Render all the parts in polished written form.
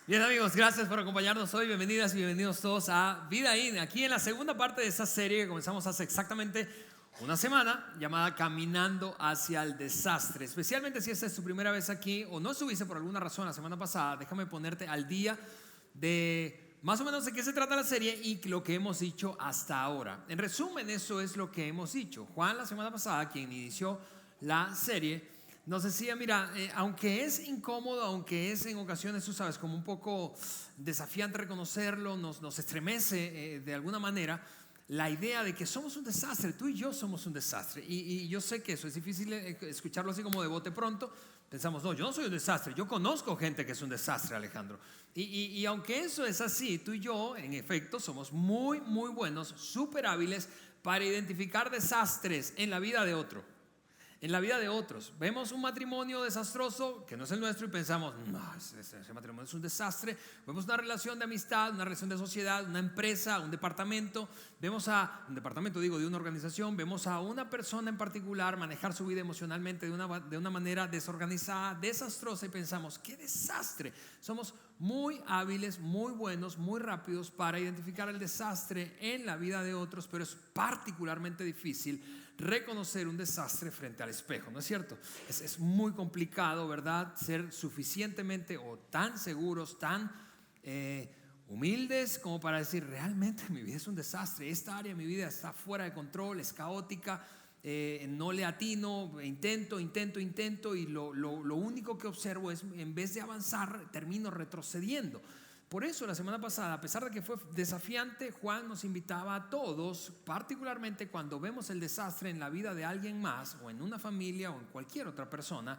Bien, amigos, gracias por acompañarnos hoy. Bienvenidas y bienvenidos todos a Vida In. Aquí en la segunda parte de esta serie que comenzamos hace exactamente una semana, llamada Caminando hacia el Desastre. Especialmente si esta es tu primera vez aquí o no estuviste por alguna razón la semana pasada, déjame ponerte al día de más o menos de qué se trata la serie y lo que hemos dicho hasta ahora. En resumen, eso es lo que hemos dicho. Juan la semana pasada, quien inició la serie, nos decía, mira, aunque es incómodo, aunque es en ocasiones, tú sabes, como un poco desafiante reconocerlo, nos estremece de alguna manera la idea de que somos un desastre, tú y yo somos un desastre. Y yo sé que eso es difícil escucharlo así como de bote pronto. Pensamos, no, yo no soy un desastre, yo conozco gente que es un desastre, Alejandro. Y aunque eso es así, tú y yo, en efecto, somos muy, muy buenos, súper hábiles para identificar desastres en la vida de otro. En la vida de otros, vemos un matrimonio desastroso que no es el nuestro y pensamos, no, ese matrimonio es un desastre. Vemos una relación de amistad, una relación de sociedad, una empresa, un departamento. Vemos a un departamento, digo, de una organización. Vemos a una persona en particular manejar su vida emocionalmente de una manera desorganizada, desastrosa, y pensamos, qué desastre. Somos muy hábiles, muy buenos, muy rápidos para identificar el desastre en la vida de otros, pero es particularmente difícil reconocer un desastre frente al espejo, ¿no es cierto? Es muy complicado, ¿verdad? Ser suficientemente o tan seguros, tan humildes como para decir, realmente mi vida es un desastre, esta área de mi vida está fuera de control, es caótica, no le atino, intento y lo único que observo es, en vez de avanzar, termino retrocediendo. Por eso la semana pasada, a pesar de que fue desafiante, Juan nos invitaba a todos, particularmente cuando vemos el desastre en la vida de alguien más, o en una familia, o en cualquier otra persona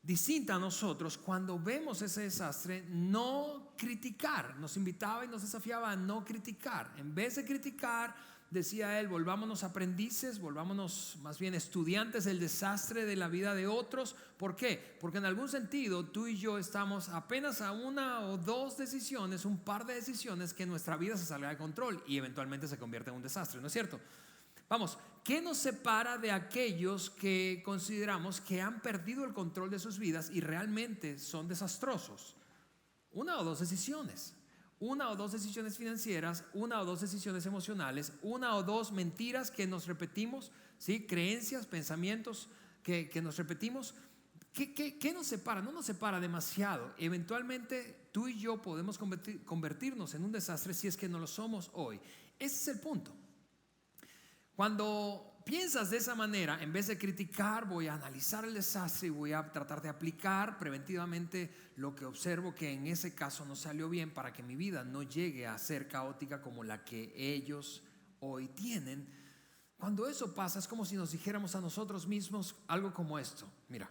distinta a nosotros, cuando vemos ese desastre, no criticar. Nos invitaba y nos desafiaba a no criticar. En vez de criticar, decía él, volvámonos aprendices, volvámonos más bien estudiantes del desastre de la vida de otros. ¿Por qué? Porque en algún sentido tú y yo estamos apenas a una o dos decisiones, un par de decisiones, que nuestra vida se salga de control y eventualmente se convierte en un desastre, ¿no es cierto? Vamos, ¿qué nos separa de aquellos que consideramos que han perdido el control de sus vidas y realmente son desastrosos? Una o dos decisiones. Una o dos decisiones financieras, una o dos decisiones emocionales, una o dos mentiras que nos repetimos, ¿sí? Creencias, pensamientos que nos repetimos. ¿Qué nos separa? No nos separa demasiado. Eventualmente tú y yo podemos convertirnos en un desastre si es que no lo somos hoy. Ese es el punto. Cuando piensas de esa manera, en vez de criticar, voy a analizar el desastre y voy a tratar de aplicar preventivamente lo que observo que en ese caso no salió bien, para que mi vida no llegue a ser caótica como la que ellos hoy tienen. Cuando eso pasa, es como si nos dijéramos a nosotros mismos algo como esto: mira,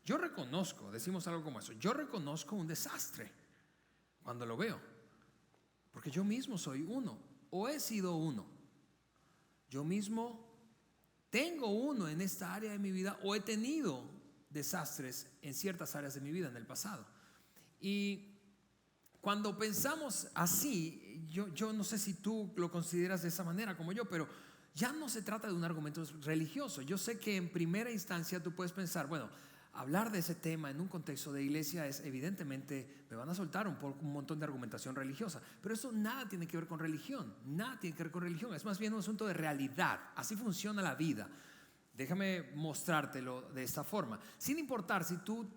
yo reconozco, decimos algo como eso, yo reconozco un desastre cuando lo veo, porque yo mismo soy uno, o he sido uno. Yo mismo tengo uno en esta área de mi vida, o he tenido desastres en ciertas áreas de mi vida en el pasado. Y cuando pensamos así, yo no sé si tú lo consideras de esa manera como yo, pero ya no se trata de un argumento religioso. Yo sé que en primera instancia tú puedes pensar, bueno, hablar de ese tema en un contexto de iglesia es, evidentemente, me van a soltar un montón de argumentación religiosa, pero eso nada tiene que ver con religión, nada tiene que ver con religión, es más bien un asunto de realidad. Así funciona la vida. Déjame mostrártelo de esta forma, sin importar si tú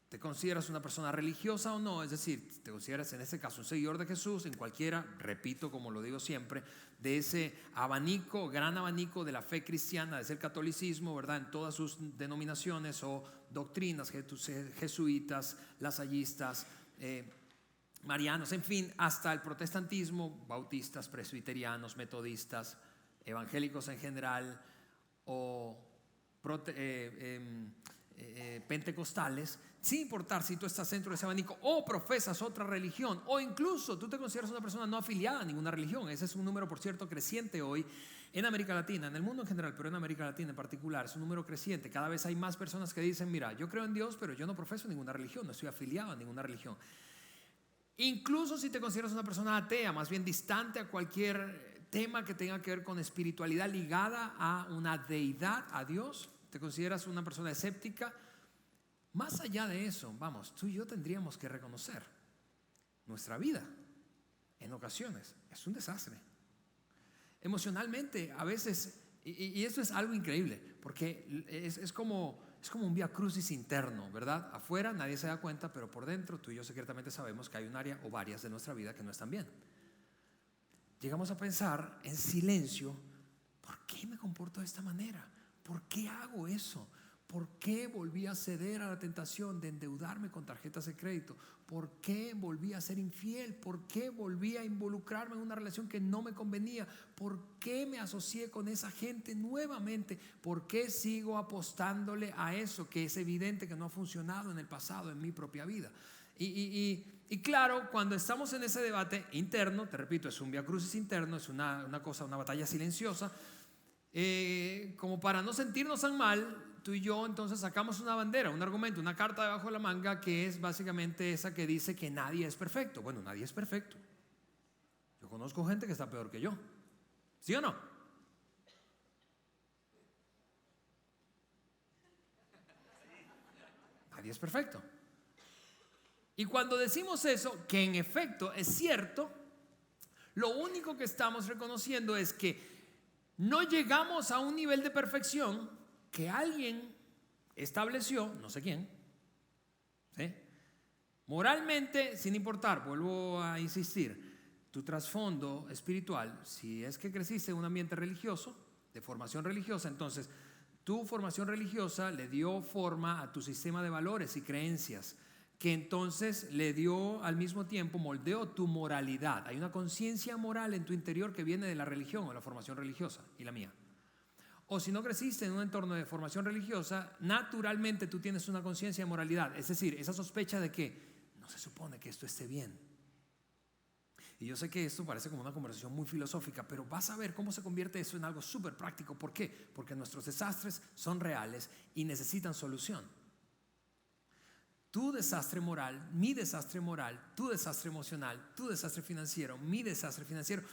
te consideras una persona religiosa o no, es decir, te consideras en este caso un seguidor de Jesús, en cualquiera, repito, como lo digo siempre, de ese abanico, gran abanico de la fe cristiana, desde el catolicismo, ¿verdad?, en todas sus denominaciones o doctrinas, jesuitas, lasallistas, marianos, en fin, hasta el protestantismo, bautistas, presbiterianos, metodistas, evangélicos en general, o pentecostales, sin importar si tú estás dentro de ese abanico o profesas otra religión, o incluso tú te consideras una persona no afiliada a ninguna religión. Ese es un número, por cierto, creciente hoy en América Latina, en el mundo en general, pero en América Latina en particular es un número creciente. Cada vez hay más personas que dicen, mira, yo creo en Dios, pero yo no profeso ninguna religión, no estoy afiliado a ninguna religión. Incluso si te consideras una persona atea, más bien distante a cualquier tema que tenga que ver con espiritualidad ligada a una deidad, a Dios, te consideras una persona escéptica. Más allá de eso, vamos, tú y yo tendríamos que reconocer nuestra vida. En ocasiones es un desastre. Emocionalmente a veces, y esto es algo increíble, porque es como un vía crucis interno, ¿verdad? Afuera nadie se da cuenta, pero por dentro tú y yo secretamente sabemos que hay un área o varias de nuestra vida que no están bien. Llegamos a pensar en silencio: ¿por qué me comporto de esta manera? ¿Por qué hago eso? ¿Por qué volví a ceder a la tentación de endeudarme con tarjetas de crédito? ¿Por qué volví a ser infiel? ¿Por qué volví a involucrarme en una relación que no me convenía? ¿Por qué me asocié con esa gente nuevamente? ¿Por qué sigo apostándole a eso que es evidente que no ha funcionado en el pasado, en mi propia vida? Y claro, cuando estamos en ese debate interno, te repito, es un vía crucis interno, es una batalla silenciosa, como para no sentirnos tan mal, tú y yo entonces sacamos una bandera, un argumento, una carta debajo de la manga, que es básicamente esa que dice que nadie es perfecto. Bueno, nadie es perfecto. Yo conozco gente que está peor que yo. ¿Sí o no? Nadie es perfecto. Y cuando decimos eso, que en efecto es cierto, lo único que estamos reconociendo es que no llegamos a un nivel de perfección que alguien estableció, no sé quién, ¿sí? Moralmente, sin importar, vuelvo a insistir, tu trasfondo espiritual. Si es que creciste en un ambiente religioso, de formación religiosa, entonces tu formación religiosa le dio forma a tu sistema de valores y creencias, que entonces le dio al mismo tiempo, moldeó tu moralidad. Hay una conciencia moral en tu interior que viene de la religión o la formación religiosa, y la mía. O si no creciste en un entorno de formación religiosa, naturalmente tú tienes una conciencia de moralidad, es decir, esa sospecha de que no se supone que esto esté bien. Y yo sé que esto parece como una conversación muy filosófica, pero vas a ver cómo se convierte eso en algo súper práctico. ¿Por qué? Porque nuestros desastres son reales y necesitan solución. Tu desastre moral, mi desastre moral, tu desastre emocional, tu desastre financiero, mi desastre financiero,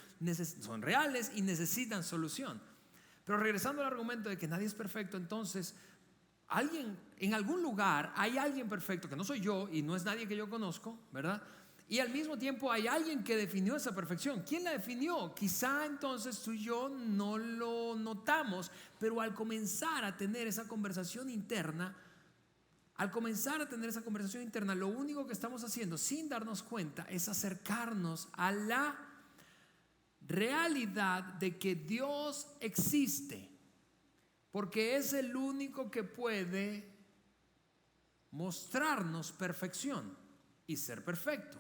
son reales y necesitan solución. Pero regresando al argumento de que nadie es perfecto, entonces alguien, en algún lugar hay alguien perfecto, que no soy yo y no es nadie que yo conozco, ¿verdad? Y al mismo tiempo hay alguien que definió esa perfección. ¿Quién la definió? Quizá entonces tú y yo no lo notamos, pero al comenzar a tener esa conversación interna, lo único que estamos haciendo sin darnos cuenta es acercarnos a la realidad de que Dios existe, porque es el único que puede mostrarnos perfección y ser perfecto.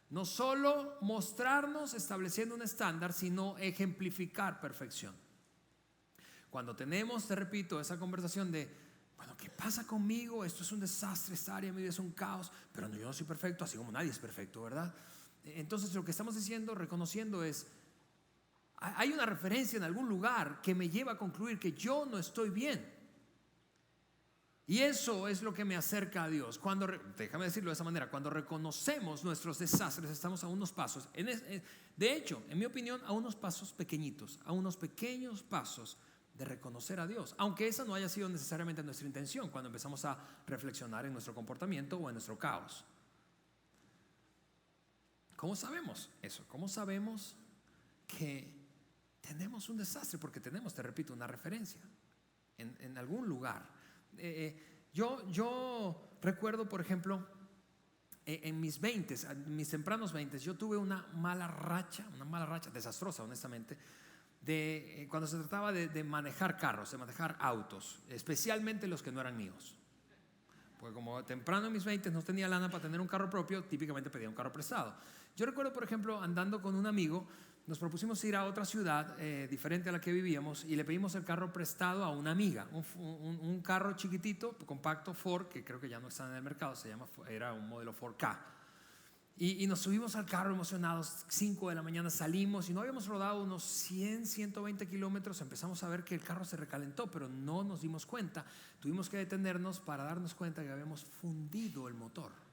No solo mostrarnos estableciendo un estándar, sino ejemplificar perfección. Cuando tenemos, te repito, esa conversación de, bueno, ¿qué pasa conmigo? Esto es un desastre, esta área de mi vida es un caos, pero yo no soy perfecto, así como nadie es perfecto, ¿verdad? Entonces lo que estamos diciendo, reconociendo es, hay una referencia en algún lugar que me lleva a concluir que yo no estoy bien. Y eso es lo que me acerca a Dios. Déjame decirlo de esa manera, cuando reconocemos nuestros desastres, estamos a unos pasos, de hecho, en mi opinión, a unos pasos pequeñitos, a unos pequeños pasos de reconocer a Dios, aunque esa no haya sido necesariamente nuestra intención cuando empezamos a reflexionar en nuestro comportamiento o en nuestro caos. ¿Cómo sabemos eso? ¿Cómo sabemos que tenemos un desastre? Porque tenemos, te repito, una referencia en algún lugar. Yo recuerdo, por ejemplo, en mis 20, en mis tempranos 20, yo tuve una mala racha desastrosa, honestamente, cuando se trataba de manejar carros, de manejar autos, especialmente los que no eran míos. Porque como temprano en mis 20 no tenía lana para tener un carro propio, típicamente pedía un carro prestado. Yo recuerdo, por ejemplo, andando con un amigo, nos propusimos ir a otra ciudad diferente a la que vivíamos y le pedimos el carro prestado a una amiga, un carro chiquitito, compacto Ford, que creo que ya no está en el mercado, era un modelo Ford Ka. Y nos subimos al carro emocionados, 5 de la mañana salimos y no habíamos rodado unos 100, 120 kilómetros, empezamos a ver que el carro se recalentó, pero no nos dimos cuenta. Tuvimos que detenernos para darnos cuenta que habíamos fundido el motor.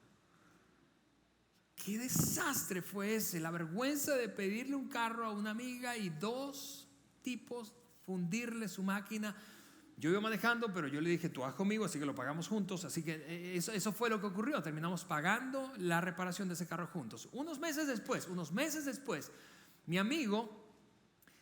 ¿Qué desastre fue ese? La vergüenza de pedirle un carro a una amiga y 2 tipos fundirle su máquina. Yo iba manejando, pero yo le dije, tú vas conmigo, así que lo pagamos juntos. Así que eso fue lo que ocurrió. Terminamos pagando la reparación de ese carro juntos. Unos meses después, mi amigo,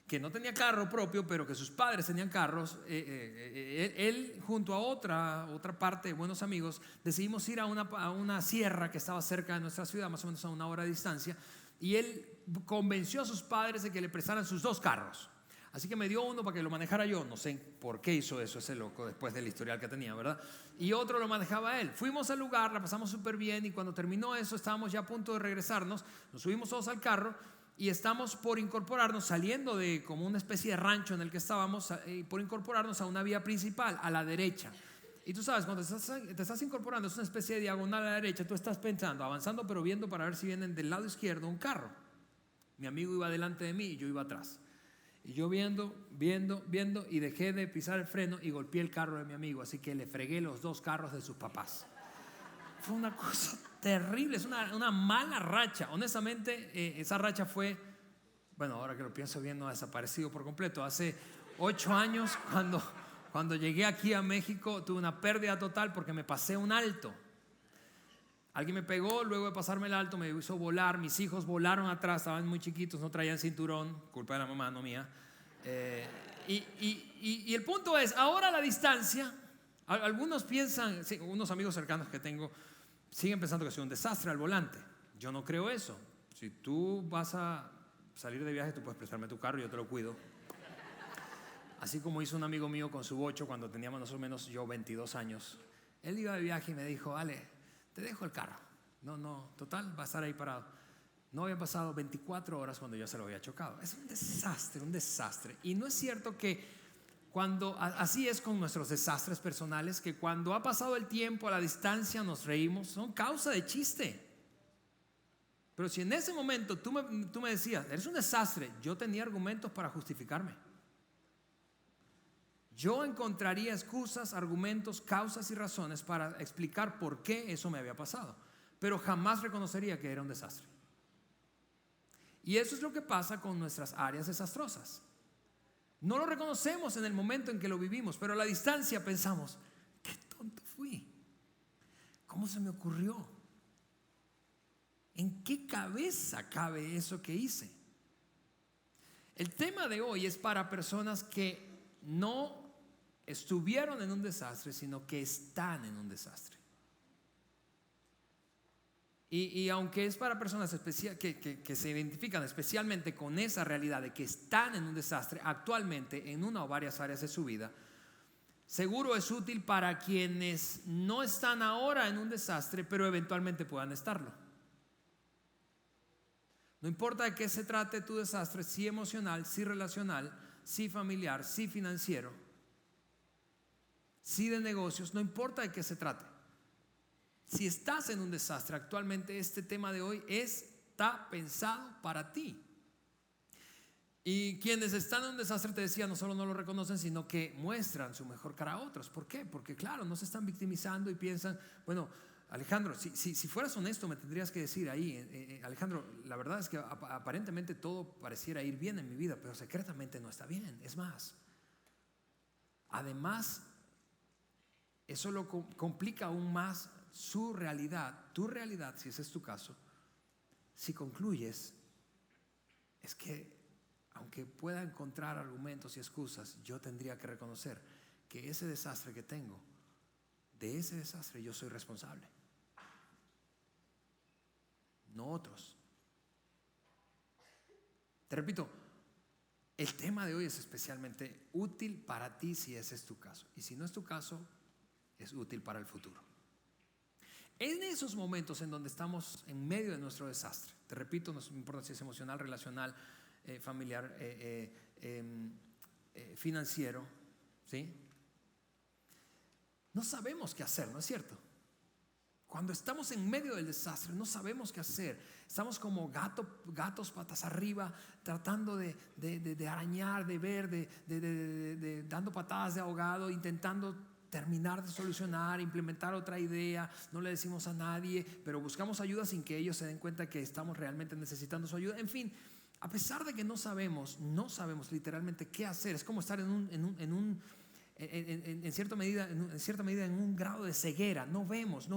que no tenía carro propio, pero que sus padres tenían carros, él junto a otra parte de buenos amigos, decidimos ir a una sierra que estaba cerca de nuestra ciudad, más o menos a 1 hora de distancia, y él convenció a sus padres de que le prestaran sus 2 carros. Así que me dio uno para que lo manejara yo. No sé por qué hizo eso ese loco después del historial que tenía, ¿verdad? Y otro lo manejaba él. Fuimos al lugar, la pasamos súper bien, y cuando terminó eso estábamos ya a punto de regresarnos. Nos subimos todos al carro y estamos por incorporarnos, saliendo de como una especie de rancho en el que estábamos, por incorporarnos a una vía principal a la derecha. Y tú sabes, cuando te estás incorporando, es una especie de diagonal a la derecha. Tú estás pensando, avanzando, pero viendo para ver si vienen del lado izquierdo un carro. Mi amigo iba delante de mí y yo iba atrás. Y yo viendo, y dejé de pisar el freno y golpeé el carro de mi amigo. Así que le fregué los 2 carros de sus papás. Fue una cosa terrible, es una mala racha. Honestamente, esa racha fue, bueno, ahora que lo pienso bien, no ha desaparecido por completo. Hace 8 años, cuando llegué aquí a México, tuve una pérdida total porque me pasé un alto. Alguien me pegó, luego de pasarme el alto me hizo volar. Mis hijos volaron atrás, estaban muy chiquitos, no traían cinturón, culpa de la mamá, no mía. Y el punto es, ahora a la distancia, algunos piensan, sí, unos amigos cercanos que tengo siguen pensando que soy un desastre al volante. Yo no creo eso. Si tú vas a salir de viaje, tú puedes prestarme tu carro y yo te lo cuido. Así como hizo un amigo mío con su bocho cuando teníamos más o menos yo 22 años. Él iba de viaje y me dijo, Ale, te dejo el carro. No, total, va a estar ahí parado. No había pasado 24 horas cuando yo se lo había chocado. Es un desastre. Y no es cierto que así es con nuestros desastres personales, que cuando ha pasado el tiempo, a la distancia, nos reímos, son causa de chiste. Pero si en ese momento tú me decías, eres un desastre, yo tenía argumentos para justificarme. Yo encontraría excusas, argumentos, causas y razones para explicar por qué eso me había pasado, pero jamás reconocería que era un desastre. Y eso es lo que pasa con nuestras áreas desastrosas. No lo reconocemos en el momento en que lo vivimos, pero a la distancia pensamos, qué tonto fui, ¿cómo se me ocurrió? ¿En qué cabeza cabe eso que hice? El tema de hoy es para personas que no estuvieron en un desastre, sino que están en un desastre. Y aunque es para personas que se identifican especialmente con esa realidad de que están en un desastre actualmente en una o varias áreas de su vida, seguro es útil para quienes no están ahora en un desastre, pero eventualmente puedan estarlo. No importa de qué se trate tu desastre, si emocional, si relacional, si familiar, si financiero, si de negocios, no importa de qué se trate. Si estás en un desastre actualmente, este tema de hoy está pensado para ti. Y quienes están en un desastre, te decía, no solo no lo reconocen, sino que muestran su mejor cara a otros. ¿Por qué? Porque claro, no se están victimizando y piensan, bueno, Alejandro, si fueras honesto me tendrías que decir ahí, Alejandro, la verdad es que aparentemente todo pareciera ir bien en mi vida, pero secretamente no está bien. Es más, además, eso lo complica aún más su realidad, tu realidad, si ese es tu caso. Si concluyes, es que aunque pueda encontrar argumentos y excusas, yo tendría que reconocer que ese desastre que tengo, de ese desastre yo soy responsable, no otros. Te repito, el tema de hoy es especialmente útil para ti si ese es tu caso, y si no es tu caso, es útil para el futuro. En esos momentos en donde estamos en medio de nuestro desastre, te repito, no importa si es emocional, relacional, familiar, financiero, ¿sí? No sabemos qué hacer, ¿no es cierto? Cuando estamos en medio del desastre no sabemos qué hacer. Estamos como gatos patas arriba, tratando de arañar, de ver, dando patadas de ahogado, intentando terminar de solucionar, implementar otra idea. No le decimos a nadie, pero buscamos ayuda sin que ellos se den cuenta que estamos realmente necesitando su ayuda. En fin, a pesar de que no sabemos literalmente qué hacer. Es como estar en en cierta medida en un grado de ceguera. No vemos,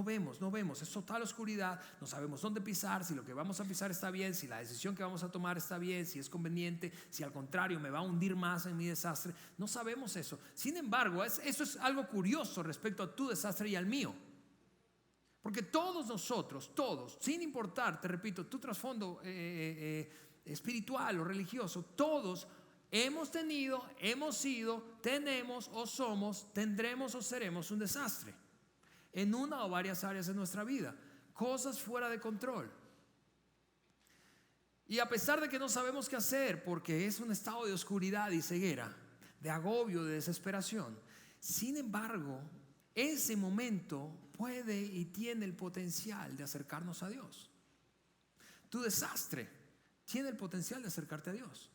es total oscuridad, no sabemos dónde pisar, si lo que vamos a pisar está bien, si la decisión que vamos a tomar está bien, si es conveniente, si al contrario me va a hundir más en mi desastre. No sabemos eso. Sin embargo, eso es algo curioso respecto a tu desastre y al mío, porque todos nosotros, todos, sin importar, te repito, tu trasfondo espiritual o religioso, todos hemos tenido, hemos sido, tenemos o somos, tendremos o seremos un desastre en una o varias áreas de nuestra vida, cosas fuera de control. Y a pesar de que no sabemos qué hacer, porque es un estado de oscuridad y ceguera, de agobio, de desesperación, sin embargo, ese momento puede y tiene el potencial de acercarnos a Dios. Tu desastre tiene el potencial de acercarte a Dios.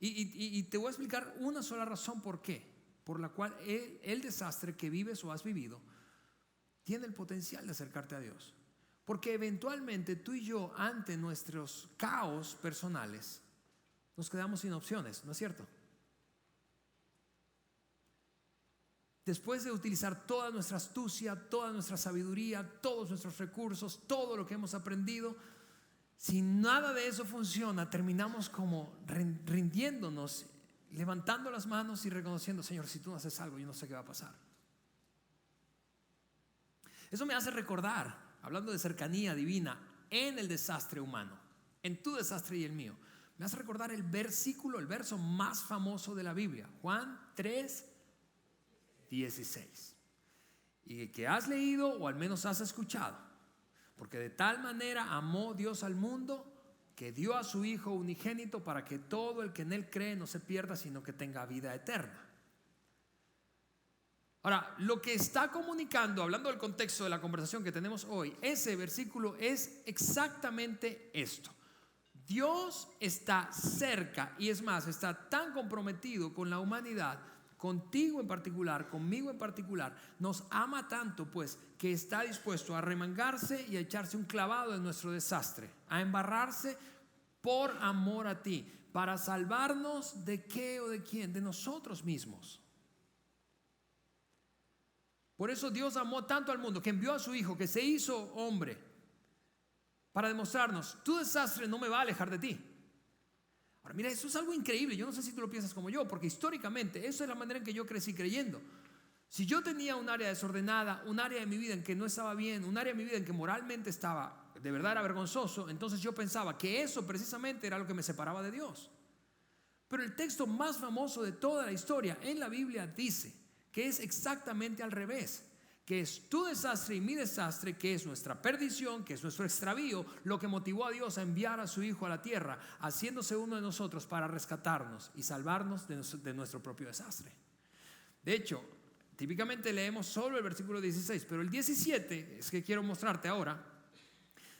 Y te voy a explicar una sola razón por qué, por la cual el desastre que vives o has vivido tiene el potencial de acercarte a Dios. Porque eventualmente tú y yo, ante nuestros caos personales, nos quedamos sin opciones, ¿no es cierto? Después de utilizar toda nuestra astucia, toda nuestra sabiduría, todos nuestros recursos, todo lo que hemos aprendido, si nada de eso funciona, terminamos como rindiéndonos, levantando las manos y reconociendo: Señor, si tú no haces algo, yo no sé qué va a pasar. Eso me hace recordar, hablando de cercanía divina en el desastre humano, en tu desastre y el mío, me hace recordar el verso más famoso de la Biblia, Juan 3:16, y que has leído o al menos has escuchado. Porque de tal manera amó Dios al mundo, que dio a su Hijo unigénito, para que todo el que en Él cree no se pierda, sino que tenga vida eterna. Ahora, lo que está comunicando, hablando del contexto de la conversación que tenemos hoy, ese versículo es exactamente esto. Dios está cerca, y es más, está tan comprometido con la humanidad, contigo en particular, conmigo en particular, nos ama tanto pues que está dispuesto a remangarse y a echarse un clavado en nuestro desastre, a embarrarse por amor a ti, para salvarnos ¿de qué o de quién? De nosotros mismos. Por eso Dios amó tanto al mundo que envió a su Hijo, que se hizo hombre, para demostrarnos: tu desastre no me va a alejar de ti. Ahora mira, eso es algo increíble. Yo no sé si tú lo piensas como yo, porque históricamente esa es la manera en que yo crecí creyendo. Si yo tenía un área desordenada, un área de mi vida en que no estaba bien, un área de mi vida en que moralmente estaba, de verdad era vergonzoso, entonces yo pensaba que eso precisamente era lo que me separaba de Dios. Pero el texto más famoso de toda la historia en la Biblia dice que es exactamente al revés, que es tu desastre y mi desastre, que es nuestra perdición, que es nuestro extravío, lo que motivó a Dios a enviar a su Hijo a la tierra, haciéndose uno de nosotros para rescatarnos y salvarnos de nuestro propio desastre. De hecho, típicamente leemos solo el versículo 16, pero el 17 es que quiero mostrarte ahora.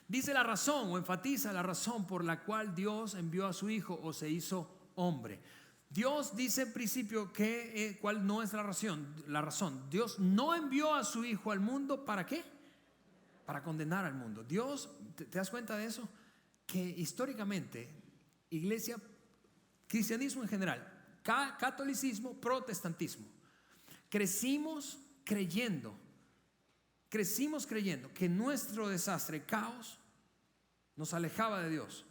Dice la razón, o enfatiza la razón por la cual Dios envió a su Hijo o se hizo hombre. Dios dice en principio que cuál no es la razón. Dios no envió a su Hijo al mundo, ¿para qué? Para condenar al mundo. Dios, ¿te das cuenta de eso? Que históricamente, iglesia, cristianismo en general, catolicismo, protestantismo, crecimos creyendo que nuestro desastre, caos, nos alejaba de Dios.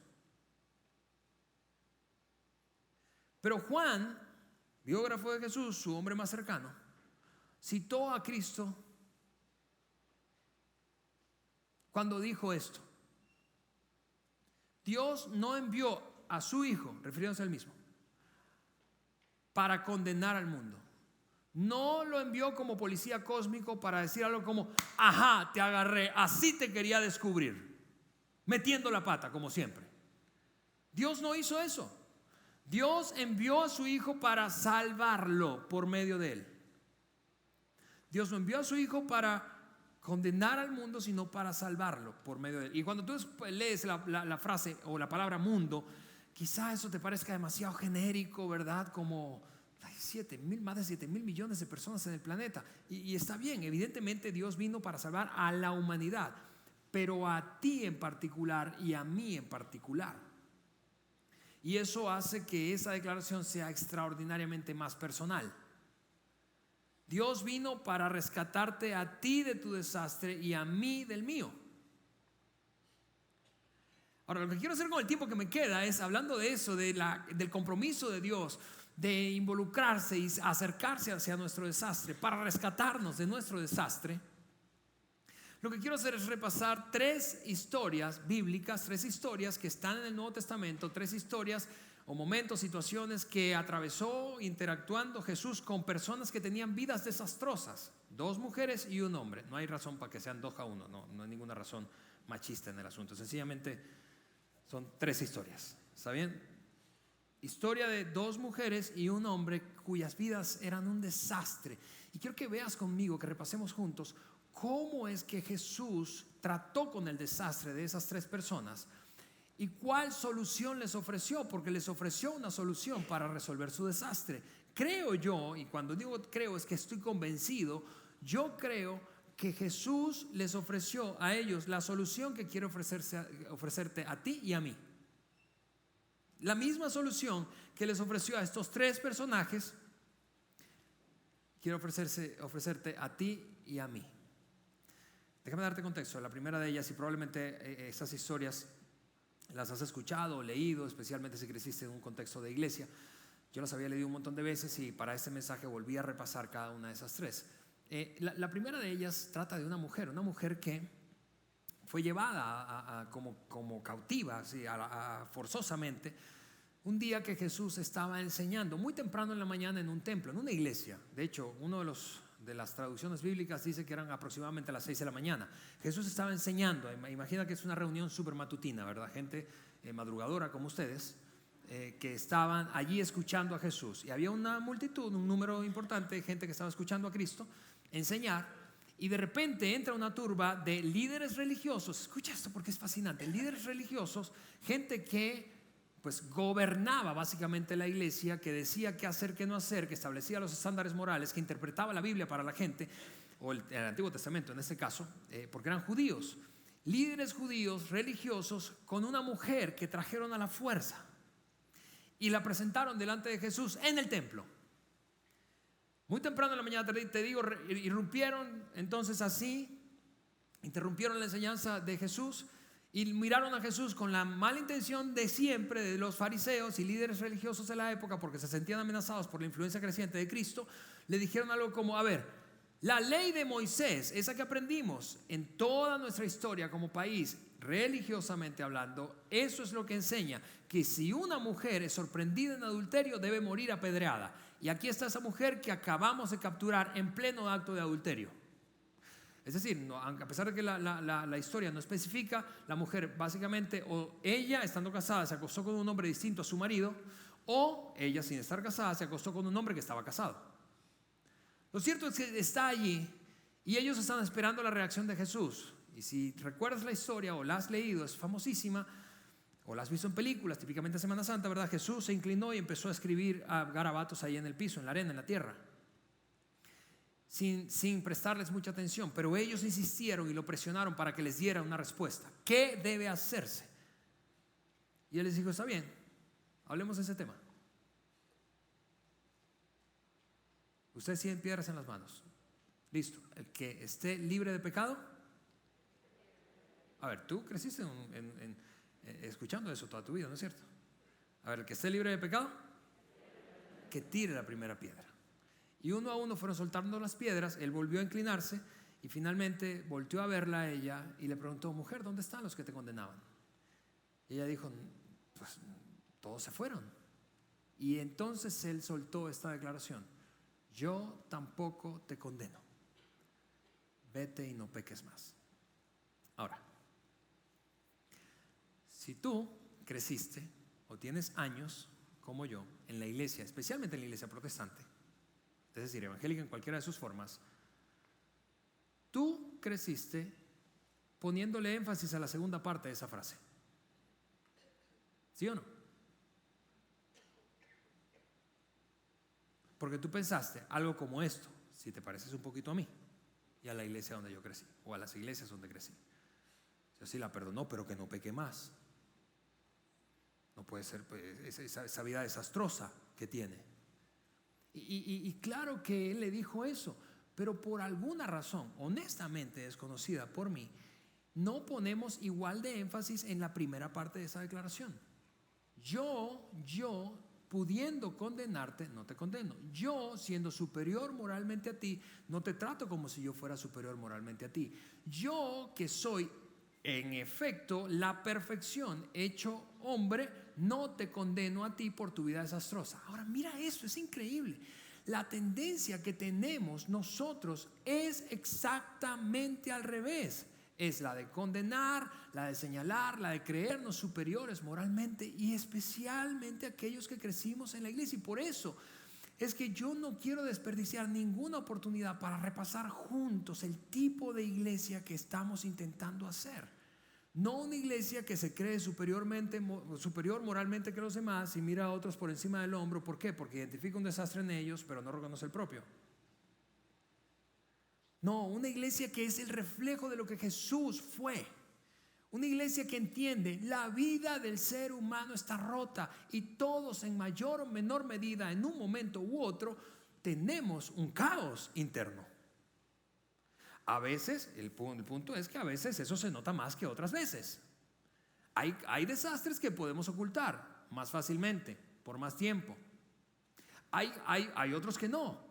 Pero Juan, biógrafo de Jesús, su hombre más cercano, citó a Cristo cuando dijo esto: Dios no envió a su Hijo, refiriéndose al mismo, para condenar al mundo. No lo envió como policía cósmico para decir algo como: ajá, te agarré, así te quería descubrir, metiendo la pata como siempre. Dios no hizo eso. Dios envió a su Hijo para salvarlo por medio de él. Dios no envió a su Hijo para condenar al mundo, sino para salvarlo por medio de él. Y cuando tú lees la frase o la palabra mundo, quizá eso te parezca demasiado genérico, ¿verdad? Como más de 7 mil millones de personas en el planeta. Y está bien, evidentemente Dios vino para salvar a la humanidad, pero a ti en particular y a mí en particular. Y eso hace que esa declaración sea extraordinariamente más personal. Dios vino para rescatarte a ti de tu desastre y a mí del mío. Ahora, lo que quiero hacer con el tiempo que me queda es, hablando de eso, del compromiso de Dios, de involucrarse y acercarse hacia nuestro desastre para rescatarnos de nuestro desastre. Lo que quiero hacer es repasar 3 historias bíblicas, 3 historias que están en el Nuevo Testamento, 3 historias o momentos, situaciones que atravesó interactuando Jesús con personas que tenían vidas desastrosas. 2 mujeres y un hombre. No hay razón para que sean 2 a 1, no hay ninguna razón machista en el asunto. Sencillamente son 3 historias. ¿Está bien? Historia de 2 mujeres y un hombre cuyas vidas eran un desastre. Y quiero que veas conmigo, que repasemos juntos cómo es que Jesús trató con el desastre de esas 3 personas y cuál solución les ofreció, porque les ofreció una solución para resolver su desastre. Creo yo, y cuando digo creo es que estoy convencido, yo creo que Jesús les ofreció a ellos la solución que quiere ofrecerte a ti y a mí. La misma solución que les ofreció a estos 3 personajes, quiere ofrecerte a ti y a mí. Déjame darte contexto. La primera de ellas, y probablemente estas historias las has escuchado o leído, especialmente si creciste en un contexto de iglesia. Yo las había leído un montón de veces y para este mensaje volví a repasar cada una de esas 3. La primera de ellas trata de una mujer que fue llevada como cautiva, ¿sí? Forzosamente, un día que Jesús estaba enseñando muy temprano en la mañana en un templo, en una iglesia. De hecho, uno de las traducciones bíblicas dice que eran aproximadamente a las 6 de la mañana. Jesús estaba enseñando. Imagina que es una reunión súper matutina, ¿verdad? Gente madrugadora como ustedes, que estaban allí escuchando a Jesús. Y había una multitud, un número importante de gente que estaba escuchando a Cristo enseñar. Y de repente entra una turba de líderes religiosos. Escucha esto porque es fascinante. Líderes religiosos, gente que pues gobernaba básicamente la iglesia, que decía qué hacer, qué no hacer, que establecía los estándares morales, que interpretaba la Biblia para la gente, o el Antiguo Testamento en este caso, porque eran judíos. Líderes judíos religiosos con una mujer que trajeron a la fuerza y la presentaron delante de Jesús en el templo. Muy temprano en la mañana, te digo, irrumpieron entonces así, interrumpieron la enseñanza de Jesús y miraron a Jesús con la mala intención de siempre de los fariseos y líderes religiosos de la época, porque se sentían amenazados por la influencia creciente de Cristo. Le dijeron algo como: a ver, la ley de Moisés, esa que aprendimos en toda nuestra historia como país, religiosamente hablando, eso es lo que enseña, que si una mujer es sorprendida en adulterio debe morir apedreada. Y aquí está esa mujer que acabamos de capturar en pleno acto de adulterio. Es decir, a pesar de que la historia no especifica, la mujer básicamente, o ella estando casada se acostó con un hombre distinto a su marido, o ella sin estar casada se acostó con un hombre que estaba casado. Lo cierto es que está allí y ellos están esperando la reacción de Jesús. Y si recuerdas la historia o la has leído, es famosísima, o la has visto en películas, típicamente Semana Santa, ¿verdad? Jesús se inclinó y empezó a escribir garabatos ahí en el piso, en la arena, en la tierra, sin prestarles mucha atención. Pero ellos insistieron y lo presionaron para que les diera una respuesta. ¿Qué debe hacerse? Y él les dijo: está bien, hablemos de ese tema. Ustedes tienen piedras en las manos. Listo. El que esté libre de pecado. A ver, tú creciste escuchando eso toda tu vida, ¿no es cierto? A ver, el que esté libre de pecado, que tire la primera piedra. Y uno a uno fueron soltando las piedras. Él volvió a inclinarse y finalmente volteó a verla a ella y le preguntó: mujer, ¿dónde están los que te condenaban? Y ella dijo: pues todos se fueron. Y entonces él soltó esta declaración: yo tampoco te condeno, vete y no peques más. Ahora, si tú creciste o tienes años como yo en la iglesia, especialmente en la iglesia protestante, es decir, evangélica en cualquiera de sus formas, tú creciste poniéndole énfasis a la segunda parte de esa frase. ¿Sí o no? Porque tú pensaste algo como esto: si te pareces un poquito a mí y a la iglesia donde yo crecí, o a las iglesias donde crecí, yo sí la perdonó, pero que no peque más. No puede ser, pues, esa vida desastrosa que tiene. Y claro que él le dijo eso, pero por alguna razón, honestamente desconocida por mí, no ponemos igual de énfasis en la primera parte de esa declaración. Yo, pudiendo condenarte, no te condeno. Yo, siendo superior moralmente a ti, no te trato como si yo fuera superior moralmente a ti. Yo, que soy en efecto la perfección hecho hombre, no te condeno a ti por tu vida desastrosa. Ahora mira eso, es increíble. La tendencia que tenemos nosotros es exactamente al revés. Es la de condenar, la de señalar, la de creernos superiores moralmente, y especialmente aquellos que crecimos en la iglesia. Y por eso es que yo no quiero desperdiciar ninguna oportunidad para repasar juntos el tipo de iglesia que estamos intentando hacer. No una iglesia que se cree superior moralmente que los demás y mira a otros por encima del hombro. ¿Por qué? Porque identifica un desastre en ellos, pero no reconoce el propio. No, una iglesia que es el reflejo de lo que Jesús fue. Una iglesia que entiende la vida del ser humano está rota y todos en mayor o menor medida en un momento u otro tenemos un caos interno. A veces, el punto es que a veces eso se nota más que otras veces. Hay desastres que podemos ocultar más fácilmente, por más tiempo. Hay otros que no.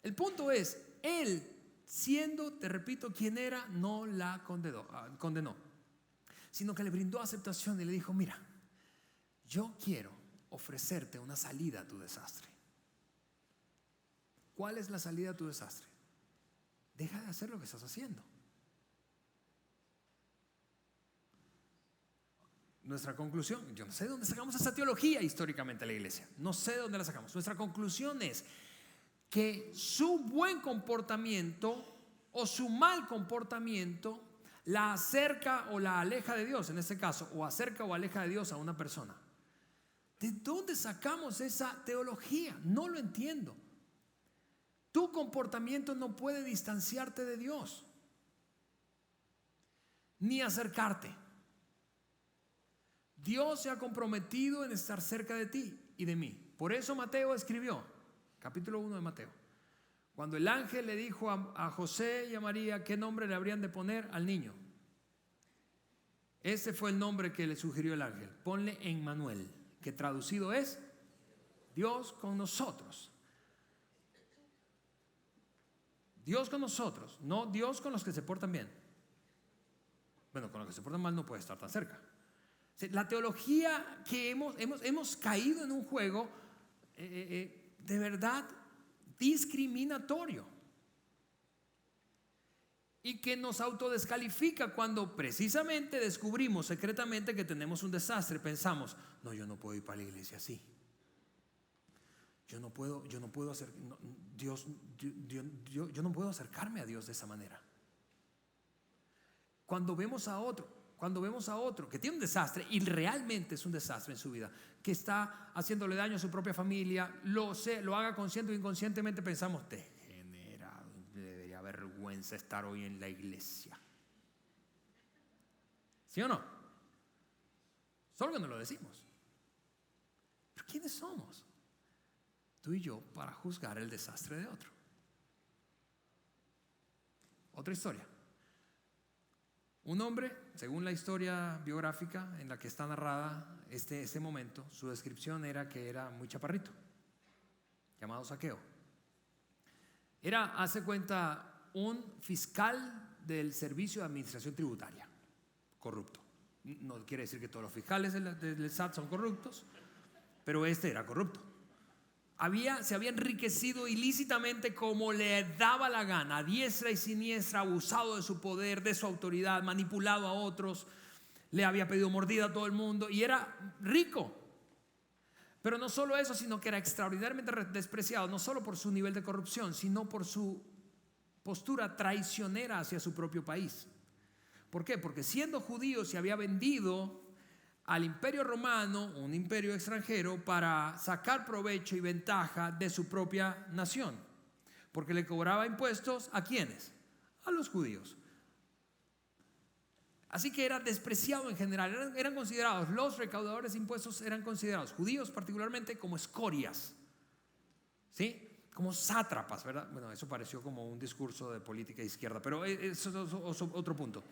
El punto es, él, siendo, te repito, quien era, no la condenó, sino que le brindó aceptación y le dijo: mira, yo quiero ofrecerte una salida a tu desastre. ¿Cuál es la salida a tu desastre? Deja de hacer lo que estás haciendo. Nuestra conclusión, yo no sé de dónde sacamos esa teología históricamente de la iglesia, no sé de dónde la sacamos. Nuestra conclusión es que su buen comportamiento o su mal comportamiento la acerca o la aleja de Dios, en este caso, o acerca o aleja de Dios a una persona. ¿De dónde sacamos esa teología? No lo entiendo. Tu comportamiento no puede distanciarte de Dios, ni acercarte. Dios se ha comprometido en estar cerca de ti y de mí. Por eso Mateo escribió, capítulo 1 de Mateo, cuando el ángel le dijo a José y a María qué nombre le habrían de poner al niño. Ese fue el nombre que le sugirió el ángel: ponle Emmanuel, que traducido es Dios con nosotros. Dios con nosotros, no Dios con los que se portan bien. Bueno, con los que se portan mal no puede estar tan cerca. La teología que hemos caído en un juego de verdad discriminatorio y que nos autodescalifica cuando precisamente descubrimos secretamente que tenemos un desastre. Pensamos: no, yo no puedo ir para la iglesia así. Yo no puedo hacer Dios, yo no puedo acercarme a Dios de esa manera. Cuando vemos a otro que tiene un desastre, y realmente es un desastre en su vida, que está haciéndole daño a su propia familia, lo haga consciente o inconscientemente, pensamos: degenerado, le debería vergüenza estar hoy en la iglesia. ¿Sí o no? Solo que no lo decimos. ¿Pero quiénes somos tú y yo para juzgar el desastre de otro? Otra historia. Un hombre, según la historia biográfica en la que está narrada este momento, su descripción era que era muy chaparrito, llamado Zaqueo. Era, hace cuenta, un fiscal del Servicio de Administración Tributaria, corrupto. No quiere decir que todos los fiscales del SAT son corruptos, pero este era corrupto. Se había enriquecido ilícitamente como le daba la gana, a diestra y siniestra, abusado de su poder, de su autoridad, manipulado a otros, le había pedido mordida a todo el mundo y era rico. Pero no solo eso, sino que era extraordinariamente despreciado, no solo por su nivel de corrupción, sino por su postura traicionera hacia su propio país. ¿Por qué? Porque siendo judío se había vendido al imperio romano, un imperio extranjero, para sacar provecho y ventaja de su propia nación, porque le cobraba impuestos ¿a quiénes? A los judíos. Así que era despreciado en general. Eran considerados, los recaudadores de impuestos eran considerados, judíos particularmente, como escorias, ¿sí? como sátrapas, ¿verdad? Bueno, eso pareció como un discurso de política de izquierda, pero eso es otro punto.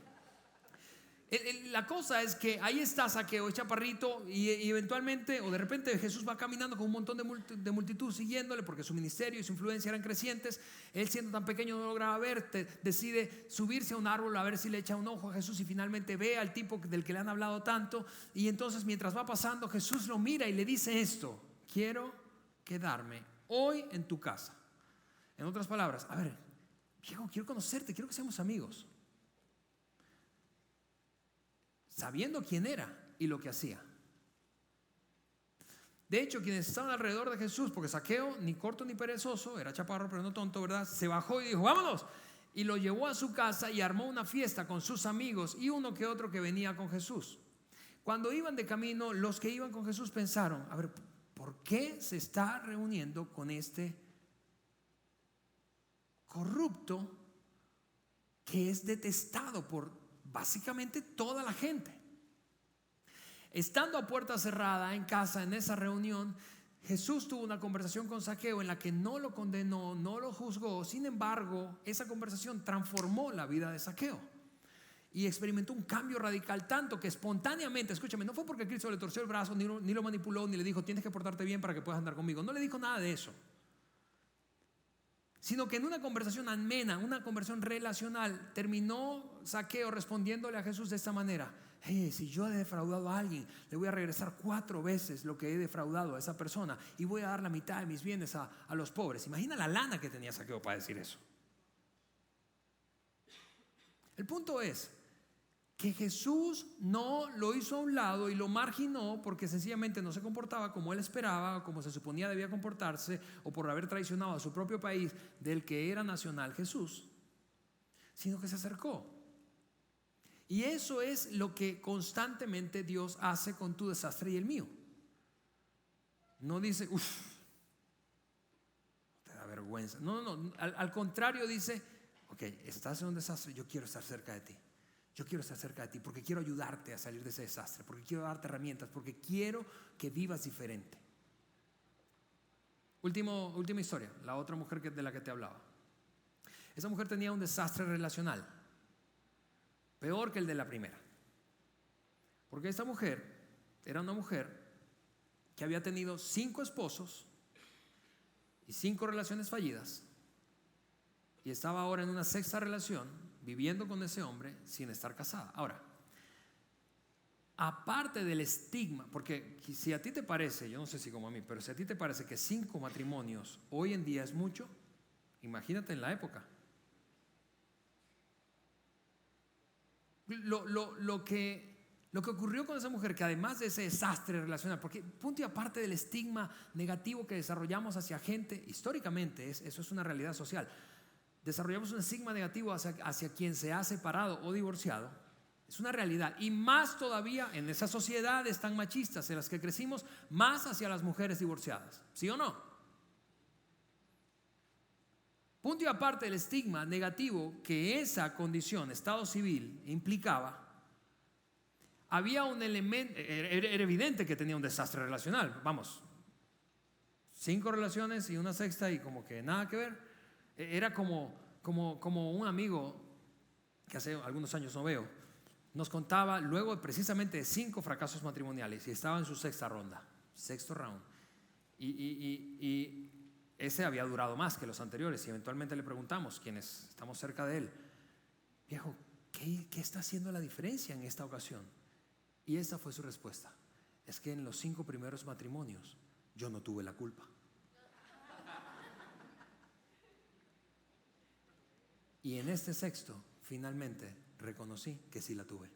La cosa es que ahí está Zaqueo, chaparrito, y eventualmente o de repente Jesús va caminando con un montón de multitud siguiéndole porque su ministerio y su influencia eran crecientes. Él, siendo tan pequeño, no lograba ver, decide subirse a un árbol a ver si le echa un ojo a Jesús, y finalmente ve al tipo del que le han hablado tanto. Y entonces, mientras va pasando, Jesús lo mira y le dice esto: quiero quedarme hoy en tu casa. En otras palabras, a ver, viejo, quiero conocerte, quiero que seamos amigos, sabiendo quién era y lo que hacía. De hecho, quienes estaban alrededor de Jesús, porque Zaqueo, ni corto ni perezoso, era chaparro pero no tonto, ¿verdad? Se bajó y dijo: vámonos. Y lo llevó a su casa y armó una fiesta con sus amigos y uno que otro que venía con Jesús. Cuando iban de camino, los que iban con Jesús pensaron: a ver, ¿por qué se está reuniendo con este corrupto que es detestado por básicamente toda la gente? Estando a puerta cerrada en casa, en esa reunión, Jesús tuvo una conversación con Zaqueo en la que no lo condenó, no lo juzgó. Sin embargo, esa conversación transformó la vida de Zaqueo y experimentó un cambio radical, tanto que espontáneamente, escúchame, no fue porque Cristo le torció el brazo, ni lo manipuló, ni le dijo: tienes que portarte bien para que puedas andar conmigo. No le dijo nada de eso, sino que en una conversación amena, una conversación relacional, terminó Zaqueo respondiéndole a Jesús de esta manera: si yo he defraudado a alguien, le voy a regresar 4 veces lo que he defraudado a esa persona, y voy a dar la mitad de mis bienes a los pobres. Imagina la lana que tenía Zaqueo para decir eso. El punto es que Jesús no lo hizo a un lado y lo marginó porque sencillamente no se comportaba como él esperaba, como se suponía debía comportarse, o por haber traicionado a su propio país del que era nacional Jesús, sino que se acercó. Y eso es lo que constantemente Dios hace con tu desastre y el mío. No dice: uff, te da vergüenza. No, al contrario, dice: ok, estás en un desastre, yo quiero estar cerca de ti. Yo quiero estar cerca de ti porque quiero ayudarte a salir de ese desastre, porque quiero darte herramientas, porque quiero que vivas diferente. Última historia, la otra mujer de la que te hablaba. Esa mujer tenía un desastre relacional, peor que el de la primera. Porque esta mujer era una mujer que había tenido 5 esposos y 5 relaciones fallidas, y estaba ahora en una 6ª relación, viviendo con ese hombre sin estar casada. Ahora, aparte del estigma, porque si a ti te parece, yo no sé si como a mí, pero si a ti te parece que 5 matrimonios hoy en día es mucho, imagínate en la época. Lo que ocurrió con esa mujer, que además de ese desastre relacional, porque punto y aparte del estigma negativo que desarrollamos hacia gente, históricamente eso es una realidad social, desarrollamos un estigma negativo hacia quien se ha separado o divorciado. Es una realidad, y más todavía en esas sociedades tan machistas en las que crecimos, más hacia las mujeres divorciadas, ¿sí o no? Punto y aparte del estigma negativo que esa condición, estado civil, implicaba, había un elemento, era evidente que tenía un desastre relacional. Vamos, 5 relaciones y una 6ª y como que nada que ver. Era como un amigo que hace algunos años no veo, nos contaba luego precisamente de 5 fracasos matrimoniales, y estaba en su 6ª ronda, 6º round, y ese había durado más que los anteriores. Y eventualmente le preguntamos, quienes estamos cerca de él: viejo, ¿qué está haciendo la diferencia en esta ocasión? Y esta fue su respuesta: es que en los 5 primeros matrimonios yo no tuve la culpa. Y en este 6º, finalmente, reconocí que sí la tuve.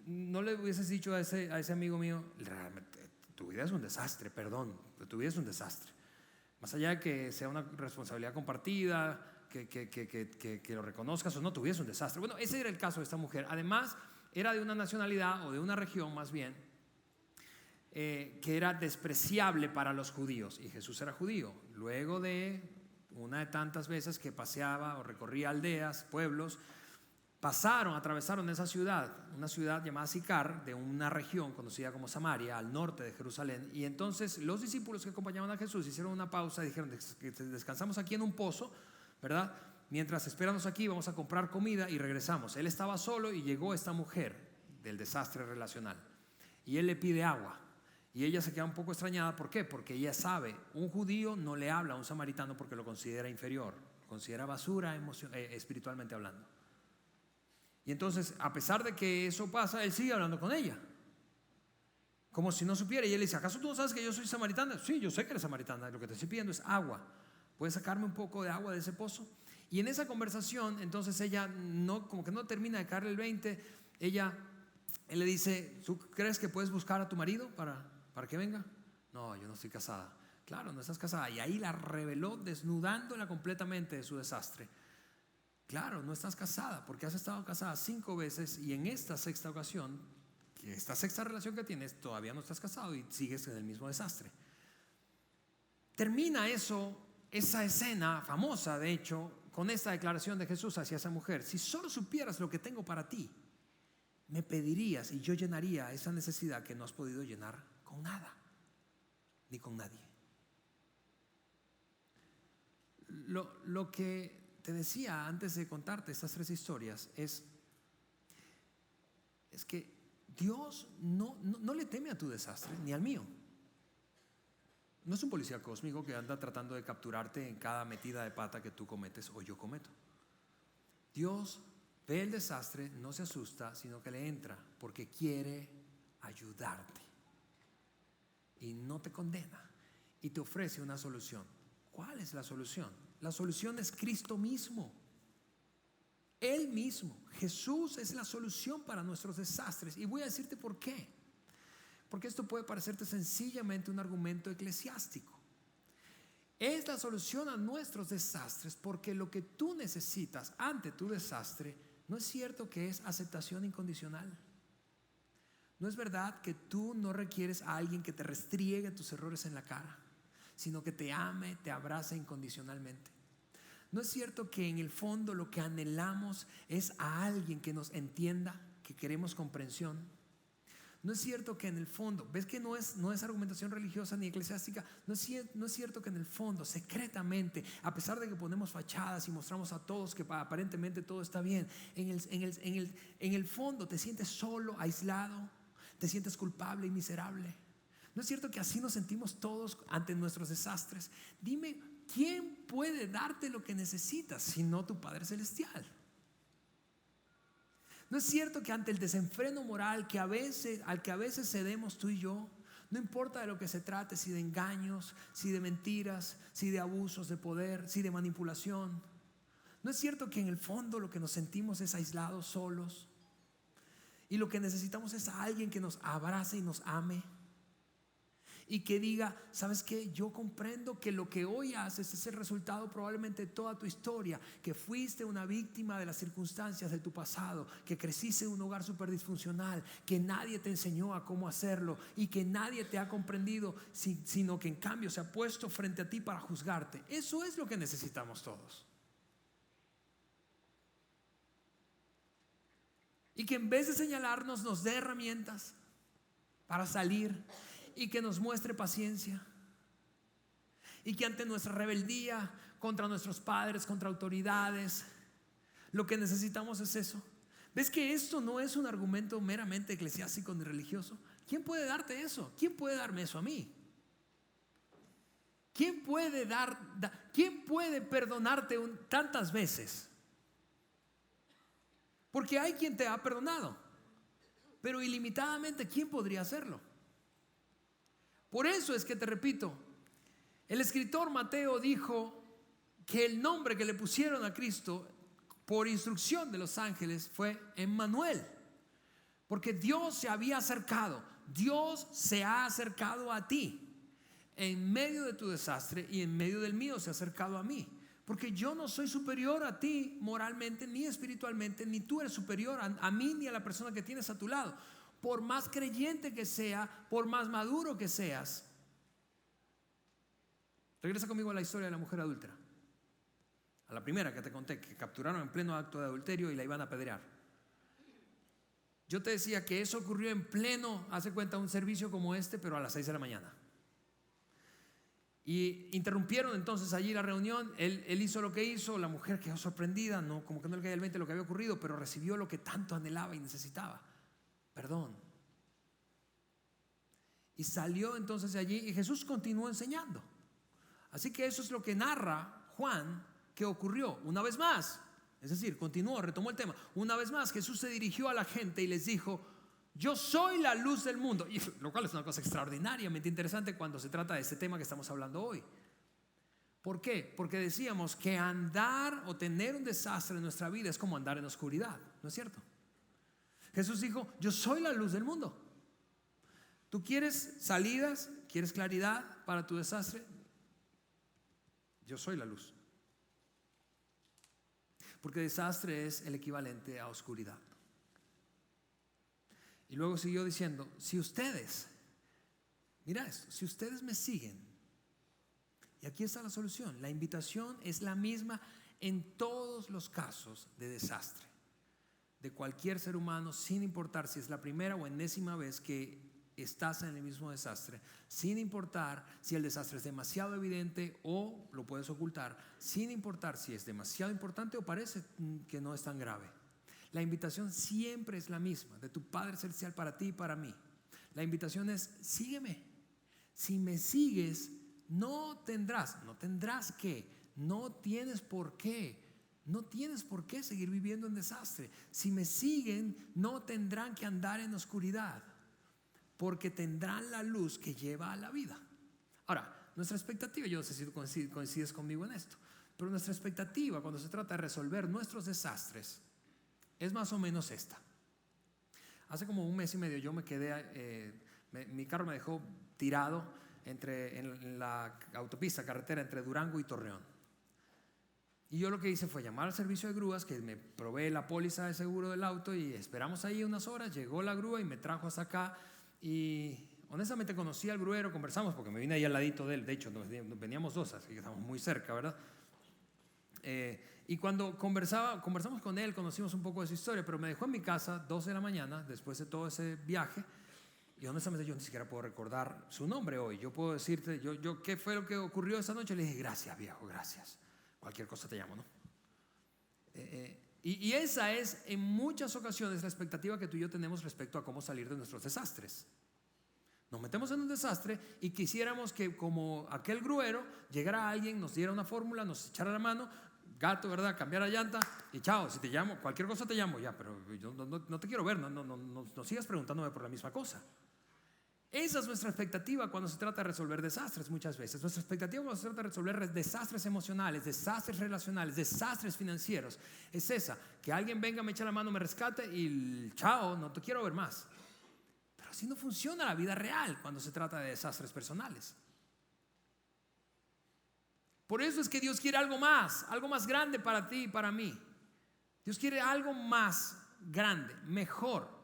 No le hubieses dicho a ese amigo mío: realmente, tu vida es un desastre, perdón, tu vida es un desastre. Más allá de que sea una responsabilidad compartida, que lo reconozcas o no, tu vida es un desastre. Bueno, ese era el caso de esta mujer. Además, era de una nacionalidad, o de una región más bien, que era despreciable para los judíos, y Jesús era judío. Luego de una de tantas veces que paseaba o recorría aldeas, pueblos, atravesaron esa ciudad, una ciudad llamada Sicar, de una región conocida como Samaria, al norte de Jerusalén. Y entonces los discípulos que acompañaban a Jesús hicieron una pausa y dijeron: descansamos aquí en un pozo, ¿verdad? Mientras esperamos aquí, vamos a comprar comida y regresamos. Él estaba solo y llegó esta mujer del desastre relacional. Y él le pide agua. Y ella se queda un poco extrañada. ¿Por qué? Porque ella sabe, un judío no le habla a un samaritano porque lo considera inferior, lo considera basura espiritualmente hablando. Y entonces, a pesar de que eso pasa, él sigue hablando con ella, como si no supiera. Y él le dice: ¿acaso tú no sabes que yo soy samaritana? Sí, yo sé que eres samaritana. Lo que te estoy pidiendo es agua. ¿Puedes sacarme un poco de agua de ese pozo? Y en esa conversación, entonces ella como que no termina de caerle el 20. Él le dice: ¿tú crees que puedes buscar a tu marido para que venga? No, yo no estoy casada. Claro, no estás casada. Y ahí la reveló, desnudándola completamente de su desastre. Claro, no estás casada porque has estado casada 5 veces y en esta sexta ocasión, esta sexta relación que tienes, todavía no estás casado y sigues en el mismo desastre. Termina esa escena famosa, de hecho, con esta declaración de Jesús hacia esa mujer: si solo supieras lo que tengo para ti, me pedirías y yo llenaría esa necesidad que no has podido llenar con nada, ni con nadie. Lo que te decía antes de contarte estas 3 historias es que Dios no le teme a tu desastre ni al mío. No es un policía cósmico que anda tratando de capturarte en cada metida de pata que tú cometes o yo cometo. Dios ve el desastre, no se asusta, sino que le entra porque quiere ayudarte y no te condena y te ofrece una solución. ¿Cuál es la solución? La solución es Cristo mismo. Él mismo, Jesús, es la solución para nuestros desastres. Y voy a decirte por qué. Porque esto puede parecerte sencillamente un argumento eclesiástico. Es la solución a nuestros desastres porque lo que tú necesitas ante tu desastre no es cierto que es aceptación incondicional. No es verdad que tú no requieres a alguien que te restriegue tus errores en la cara, sino que te ame, te abrace incondicionalmente. No es cierto que en el fondo lo que anhelamos es a alguien que nos entienda, que queremos comprensión. No es cierto que en el fondo, ves que no es argumentación religiosa ni eclesiástica, no es cierto que en el fondo, secretamente, a pesar de que ponemos fachadas y mostramos a todos que aparentemente todo está bien, en el fondo te sientes solo, aislado, te sientes culpable y miserable. ¿No es cierto que así nos sentimos todos ante nuestros desastres? Dime, ¿quién puede darte lo que necesitas sino tu Padre Celestial? ¿No es cierto que ante el desenfreno moral al que a veces cedemos tú y yo, no importa de lo que se trate, si de engaños, si de mentiras, si de abusos de poder, si de manipulación, no es cierto que en el fondo lo que nos sentimos es aislados, solos, y lo que necesitamos es a alguien que nos abrace y nos ame y que diga: ¿sabes qué? Yo comprendo que lo que hoy haces es el resultado probablemente de toda tu historia, que fuiste una víctima de las circunstancias de tu pasado, que creciste en un hogar súper disfuncional, que nadie te enseñó a cómo hacerlo y que nadie te ha comprendido, sino que en cambio se ha puesto frente a ti para juzgarte. Eso es lo que necesitamos todos. Y que en vez de señalarnos nos dé herramientas para salir y que nos muestre paciencia y que ante nuestra rebeldía contra nuestros padres, contra autoridades, lo que necesitamos es eso. ¿Ves que esto no es un argumento meramente eclesiástico ni religioso? ¿Quién puede darte eso? ¿Quién puede darme eso a mí? ¿Quién puede perdonarte tantas veces? Porque hay quien te ha perdonado, pero ilimitadamente, ¿quién podría hacerlo? Por eso es que te repito, el escritor Mateo dijo que el nombre que le pusieron a Cristo por instrucción de los ángeles fue Emmanuel, porque Dios se había acercado, Dios se ha acercado a ti en medio de tu desastre y en medio del mío se ha acercado a mí, porque yo no soy superior a ti moralmente ni espiritualmente, ni tú eres superior a mí ni a la persona que tienes a tu lado. Por más creyente que sea, por más maduro que seas. Regresa conmigo a la historia de la mujer adúltera, a la primera que te conté, que capturaron en pleno acto de adulterio y la iban a apedrear. Yo te decía que eso ocurrió en pleno, hace cuenta, un servicio como este, pero a las 6 de la mañana. Y interrumpieron entonces allí la reunión. Él hizo lo que hizo. La mujer quedó sorprendida, no, como que no le caía el 20 lo que había ocurrido, pero recibió lo que tanto anhelaba y necesitaba: perdón. Y salió entonces de allí y Jesús continuó enseñando. Así que eso es lo que narra Juan que ocurrió una vez más. Es decir, continuó, retomó el tema. Una vez más Jesús se dirigió a la gente y les dijo: yo soy la luz del mundo. Y lo cual es una cosa extraordinariamente interesante cuando se trata de este tema que estamos hablando hoy. ¿Por qué? Porque decíamos que andar o tener un desastre en nuestra vida es como andar en oscuridad, ¿no es cierto? Jesús dijo: yo soy la luz del mundo. ¿Tú quieres salidas? ¿Quieres claridad para tu desastre? Yo soy la luz. Porque desastre es el equivalente a oscuridad. Y luego siguió diciendo: si ustedes, mira esto, si ustedes me siguen, y aquí está la solución, la invitación es la misma en todos los casos de desastre de cualquier ser humano, sin importar si es la primera o enésima vez que estás en el mismo desastre, sin importar si el desastre es demasiado evidente o lo puedes ocultar, sin importar si es demasiado importante o parece que no es tan grave. La invitación siempre es la misma, de tu Padre Celestial para ti y para mí. La invitación es: sígueme. Si me sigues, no tendrás que, no tienes por qué seguir viviendo en desastre. Si me siguen, no tendrán que andar en oscuridad, porque tendrán la luz que lleva a la vida. Ahora, nuestra expectativa, yo no sé si tú coincides conmigo en esto, pero nuestra expectativa cuando se trata de resolver nuestros desastres es más o menos esta. Hace como un mes y medio yo me quedé, mi carro me dejó tirado en la autopista, carretera entre Durango y Torreón. Y yo lo que hice fue llamar al servicio de grúas, que me provee la póliza de seguro del auto, y esperamos ahí unas horas. Llegó la grúa y me trajo hasta acá. Y honestamente conocí al gruero, conversamos, porque me vine ahí al ladito de él. De hecho, veníamos dos, así que estamos muy cerca, ¿verdad? Y cuando conversamos con él, conocimos un poco de su historia, pero me dejó en mi casa 2 de la mañana, después de todo ese viaje. Y honestamente yo ni siquiera puedo recordar su nombre hoy. Yo puedo decirte, ¿qué fue lo que ocurrió esa noche? Le dije: gracias, viejo, gracias. Cualquier cosa te llamo, ¿no? Y esa es en muchas ocasiones la expectativa que tú y yo tenemos respecto a cómo salir de nuestros desastres. Nos metemos en un desastre y quisiéramos que, como aquel gruero, llegara alguien, nos diera una fórmula, nos echara la mano, gato, ¿verdad? Cambiara llanta y chao, si te llamo, cualquier cosa te llamo, ya, pero yo no te quiero ver, no sigas preguntándome por la misma cosa. Esa es nuestra expectativa cuando se trata de resolver desastres muchas veces. Nuestra expectativa cuando se trata de resolver desastres emocionales, desastres relacionales, desastres financieros, es esa: que alguien venga, me eche la mano, me rescate y chao, no te quiero ver más. Pero así no funciona la vida real cuando se trata de desastres personales. Por eso es que Dios quiere algo más grande para ti y para mí. Dios quiere algo más grande, mejor.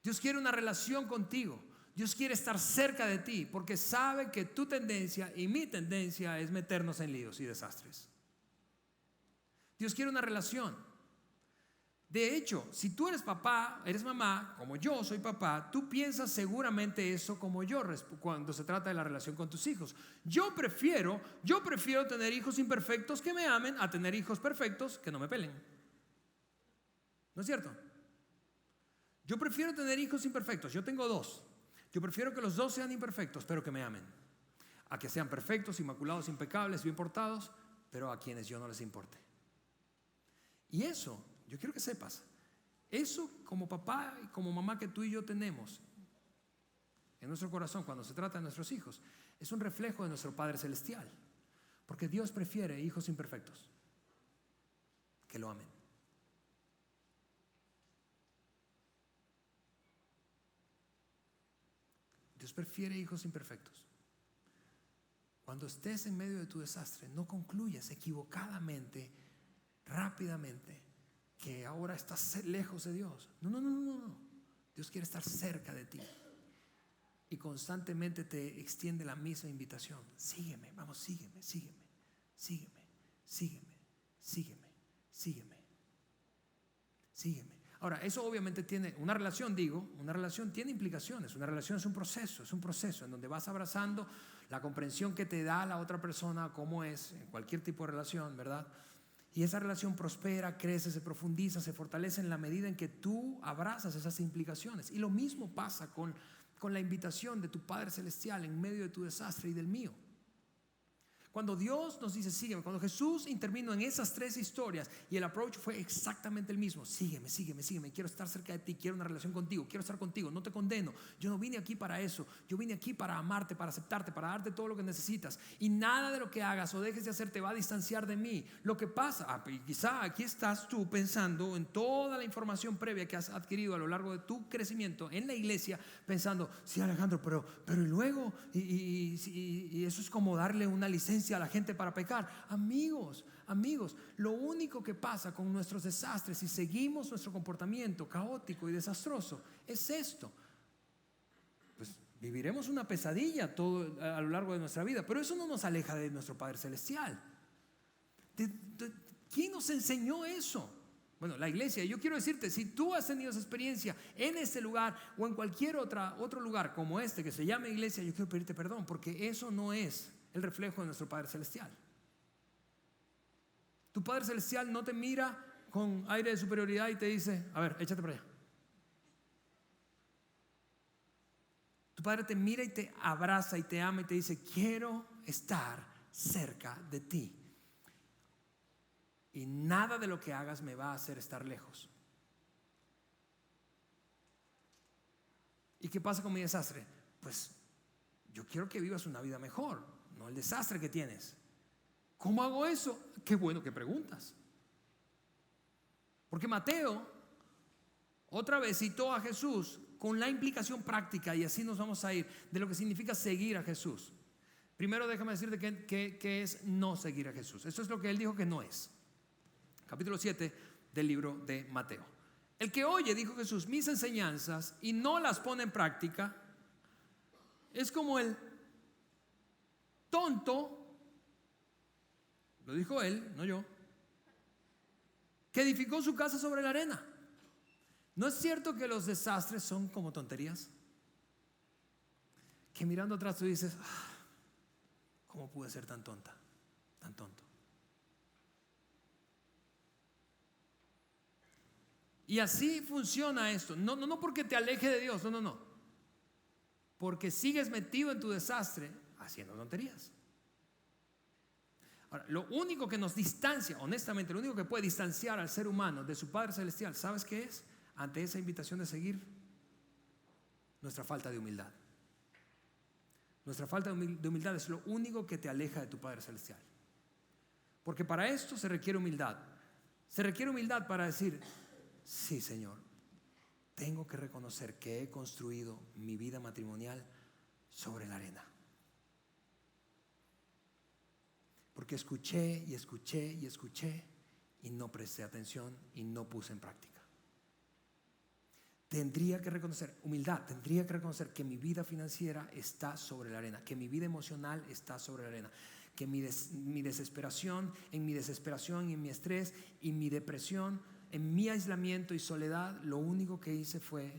Dios quiere una relación contigo. Dios quiere estar cerca de ti, porque sabe que tu tendencia y mi tendencia es meternos en líos y desastres. Dios quiere una relación. De hecho, si tú eres papá, eres mamá, como yo soy papá, tú piensas seguramente eso como yo cuando se trata de la relación con tus hijos. Yo prefiero tener hijos imperfectos que me amen a tener hijos perfectos que no me pelen. ¿No es cierto? Yo prefiero tener hijos imperfectos. Yo tengo 2. Yo prefiero que los 2 sean imperfectos, pero que me amen, a que sean perfectos, inmaculados, impecables, bien portados, pero a quienes yo no les importe. Y eso, yo quiero que sepas, eso como papá y como mamá que tú y yo tenemos en nuestro corazón cuando se trata de nuestros hijos, es un reflejo de nuestro Padre Celestial. Porque Dios prefiere hijos imperfectos que lo amen. Dios prefiere hijos imperfectos. Cuando estés en medio de tu desastre, no concluyas equivocadamente, rápidamente, que ahora estás lejos de Dios. No. Dios quiere estar cerca de ti y constantemente te extiende la misma invitación: sígueme, vamos, sígueme. Ahora, eso obviamente tiene una relación, una relación tiene implicaciones. Una relación es un proceso en donde vas abrazando la comprensión que te da la otra persona, cómo es, en cualquier tipo de relación, ¿verdad? Y esa relación prospera, crece, se profundiza, se fortalece en la medida en que tú abrazas esas implicaciones. Y lo mismo pasa con la invitación de tu Padre Celestial en medio de tu desastre y del mío. Cuando Dios nos dice sígueme, cuando Jesús intervino en esas tres historias y el approach fue exactamente el mismo: sígueme, quiero estar cerca de ti, quiero una relación contigo, quiero estar contigo, no te condeno, yo no vine aquí para eso, yo vine aquí para amarte, para aceptarte, para darte todo lo que necesitas, y nada de lo que hagas o dejes de hacer te va a distanciar de mí. Lo que pasa, quizá aquí estás tú pensando en toda la información previa que has adquirido a lo largo de tu crecimiento en la iglesia, pensando, sí, Alejandro, pero y luego, y eso es como darle una licencia a la gente para pecar. Amigos, lo único que pasa con nuestros desastres, si seguimos nuestro comportamiento caótico y desastroso, es esto: pues viviremos una pesadilla todo a lo largo de nuestra vida, pero eso no nos aleja de nuestro Padre Celestial. ¿Quién nos enseñó eso? Bueno, la iglesia. Yo quiero decirte, si tú has tenido esa experiencia en este lugar o en cualquier otro lugar como este que se llama iglesia, yo quiero pedirte perdón, porque eso no es el reflejo de nuestro Padre Celestial. Tu Padre Celestial no te mira con aire de superioridad y te dice, a ver, échate para allá. Tu Padre te mira y te abraza y te ama y te dice, quiero estar cerca de ti, y nada de lo que hagas me va a hacer estar lejos. ¿Y qué pasa con mi desastre? Pues yo quiero que vivas una vida mejor, no el desastre que tienes. ¿Cómo hago eso? Qué bueno que preguntas. Porque Mateo otra vez citó a Jesús con la implicación práctica, y así nos vamos a ir, de lo que significa seguir a Jesús. Primero déjame decirte que es no seguir a Jesús. Eso es lo que él dijo que no es. Capítulo 7 del libro de Mateo. El que oye, dijo Jesús, mis enseñanzas y no las pone en práctica, es como el tonto, lo dijo él, no yo, que edificó su casa sobre la arena. ¿No es cierto que los desastres son como tonterías? Que mirando atrás tú dices, ¿cómo pude ser tan tonta, tan tonto? Y así funciona esto. No porque te aleje de Dios, no. Porque sigues metido en tu desastre haciendo tonterías. Ahora, lo único que nos distancia, honestamente, lo único que puede distanciar al ser humano de su Padre Celestial, ¿sabes qué es? Ante esa invitación de seguir, nuestra falta de humildad. Nuestra falta de humildad es lo único que te aleja de tu Padre Celestial. Porque para esto se requiere humildad. Se requiere humildad para decir, sí, Señor, tengo que reconocer que he construido mi vida matrimonial sobre la arena. Porque escuché y no presté atención y no puse en práctica. Tendría que reconocer, humildad, tendría que reconocer que mi vida financiera está sobre la arena, que mi vida emocional está sobre la arena, que mi desesperación, y en mi estrés y mi depresión, en mi aislamiento y soledad, lo único que hice fue